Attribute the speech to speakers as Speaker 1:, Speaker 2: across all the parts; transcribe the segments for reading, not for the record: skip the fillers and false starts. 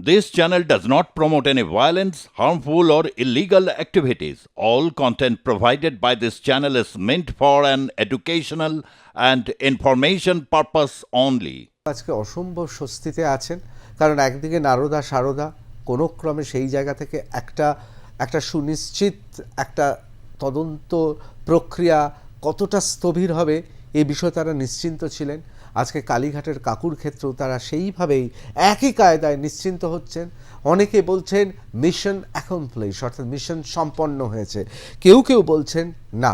Speaker 1: This channel does not promote any violence, harmful, or illegal activities. All content provided by this channel is meant for an educational and information purpose only.
Speaker 2: আজকে অসম্ভব স্বস্তিতে আছেন, কারণ একদিকে নারদা সারদা কোনো ক্রমে সেই জায়গা থেকে একটা সুনিশ্চিত একটা তদন্ত প্রক্রিয়া কতটা স্থবির হবে এই বিষয়ে তারা নিশ্চিন্ত ছিলেন। আজকে কালীঘাটের কাকুর ক্ষেত্রেও তারা সেইভাবেই একই কায়দায় নিশ্চিন্ত হচ্ছেন। অনেকে বলছেন মিশন অ্যাকমপ্লিশ, অর্থাৎ মিশন সম্পন্ন হয়েছে। কেউ কেউ বলছেন না,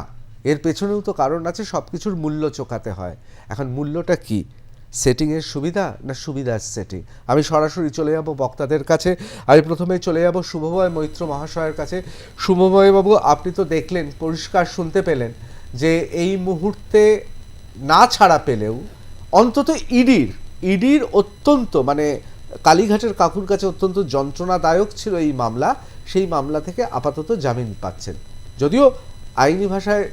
Speaker 2: এর পেছনেও তো কারণ আছে, সব কিছুর মূল্য চোকাতে হয়। এখন মূল্যটা কি? সেটিংয়ের সুবিধা না সুবিধার সেটিং? আমি সরাসরি চলে যাব বক্তাদের কাছে। আমি প্রথমে চলে যাব শুভময় মৈত্র মহাশয়ের কাছে। শুভময়বাবু, আপনি তো দেখলেন, পরিষ্কার শুনতে পেলেন যে এই মুহূর্তে না ছাড়া পেলেও অন্তত ইডির অত্যন্ত কালীঘাটের কাকুর কাছে অত্যন্ত যন্ত্রণাদায়ক ছিল এই মামলা। সেই মামলা থেকে আপাতত জামিন পাচ্ছেন, যদিও আইনি ভাষায়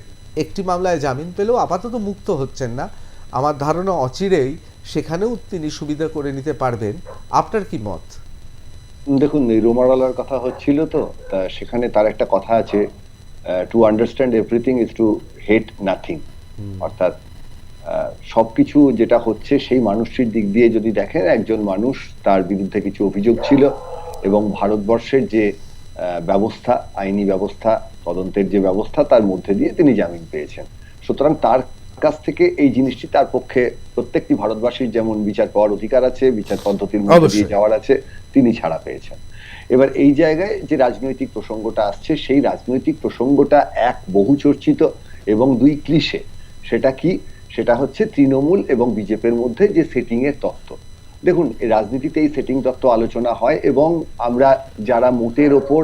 Speaker 2: একটি মামলায় জামিন পেলেও আপাতত মুক্ত হচ্ছেন না। আমার ধারণা অচিরেই সেখানেও তিনি সুবিধা করে নিতে পারবেন। আপনার কি মত?
Speaker 3: দেখুন, রোমারালার কথা হচ্ছিল তো, তা সেখানে তার একটা কথা আছে, to understand everything is two hate nothing. অর্থাৎ সবকিছু যেটা হচ্ছে সেই মানুষটির দিক দিয়ে যদি দেখেন, একজন মানুষ, তার বিরুদ্ধে কিছু অভিযোগ ছিল এবং ভারতবর্ষের যে ব্যবস্থা, আইনি ব্যবস্থা, তদন্তের যে ব্যবস্থা, তার মধ্যে দিয়ে তিনি জামিন পেয়েছেন। সুতরাং তার কাছ থেকে এই জিনিসটি তার পক্ষে, প্রত্যেকটি ভারতবাসীর যেমন বিচার পাওয়ার অধিকার আছে, বিচার পদ্ধতির মধ্যে দিয়ে যাওয়ার আছে, তিনি ছাড়া পেয়েছেন। এবার এই জায়গায় যে রাজনৈতিক প্রসঙ্গটা আসছে, সেই রাজনৈতিক প্রসঙ্গটা এক, বহু চর্চিত, এবং দুই, ক্লিশে। সেটা কি? সেটা হচ্ছে তৃণমূল এবং বিজেপির মধ্যে যে সেটিং এর তত্ত্ব। দেখুন, রাজনীতিতে এই সেটিং তত্ত্ব আলোচনা হয়, এবং আমরা যারা মোটের ওপর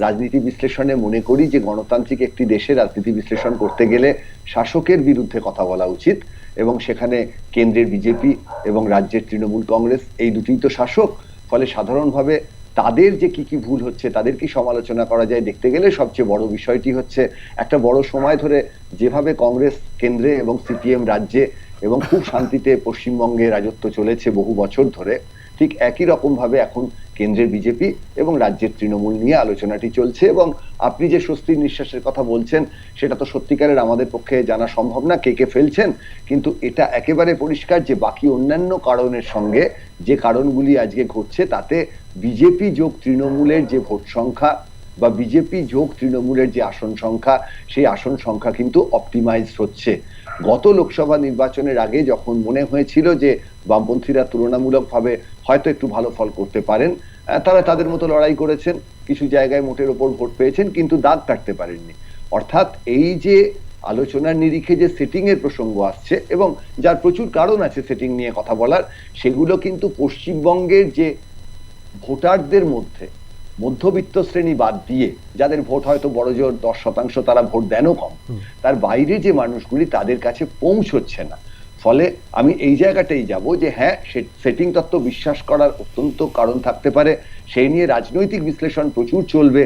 Speaker 3: রাজনীতি বিশ্লেষণে মনে করি যে গণতান্ত্রিক একটি দেশে রাজনীতি বিশ্লেষণ করতে গেলে শাসকের বিরুদ্ধে কথা বলা উচিত, এবং সেখানে কেন্দ্রের বিজেপি এবং রাজ্যের তৃণমূল কংগ্রেস, এই দুটিই তো শাসক। ফলে সাধারণভাবে তাদের যে কি কি ভুল হচ্ছে, তাদের কি সমালোচনা করা যায় দেখতে গেলে সবচেয়ে বড় বিষয়টি হচ্ছে, একটা বড় সময় ধরে যেভাবে কংগ্রেস কেন্দ্রে এবং সিপিএম রাজ্যে এবং খুব শান্তিতে পশ্চিমবঙ্গে রাজত্ব চলেছে বহু বছর ধরে, ঠিক একই রকম ভাবে এখন কেন্দ্রের বিজেপি এবং রাজ্যের তৃণমূল নিয়ে আলোচনাটি চলছে। এবং আপনি যে স্বস্তির নিঃশ্বাসের কথা বলছেন, সেটা তো সত্যিকারের আমাদের পক্ষে জানা সম্ভব না কে কে ফেলছেন, কিন্তু এটা একেবারে পরিষ্কার যে বাকি অন্যান্য কারণের সঙ্গে যে কারণগুলি আজকে ঘটছে, তাতে বিজেপি যোগ তৃণমূলের যে ভোট সংখ্যা বা বিজেপি যোগ তৃণমূলের যে আসন সংখ্যা, সেই আসন সংখ্যা কিন্তু অপটিমাইজ হচ্ছে। গত লোকসভা নির্বাচনের আগে যখন মনে হয়েছিল যে বামপন্থীরা তুলনামূলকভাবে হয়তো একটু ভালো ফল করতে পারেন, তারা তাদের মতো লড়াই করেছেন, কিছু জায়গায় মোটের ওপর ভোট পেয়েছেন, কিন্তু দাগ কাটতে পারেননি। অর্থাৎ এই যে আলোচনার নিরিখে যে সেটিং এর প্রসঙ্গ আসছে, এবং যার প্রচুর কারণ আছে সেটিং নিয়ে কথা বলার, সেগুলো কিন্তু পশ্চিমবঙ্গের যে ভোটারদের মধ্যে মধ্যবিত্ত শ্রেণী বাদ দিয়ে, যাদের ভোট হয়তো বড় জোর 10%, তারা ভোট দেনও কম, তার বাইরে যে মানুষগুলি, তাদের কাছে পৌঁছচ্ছে না। ফলে আমি এই জায়গাটাই যাব যে হ্যাঁ, সেটিং তত্ত্ব বিশ্বাস করার অত্যন্ত কারণ থাকতে পারে, সেই নিয়ে রাজনৈতিক বিশ্লেষণ প্রচুর চলবে,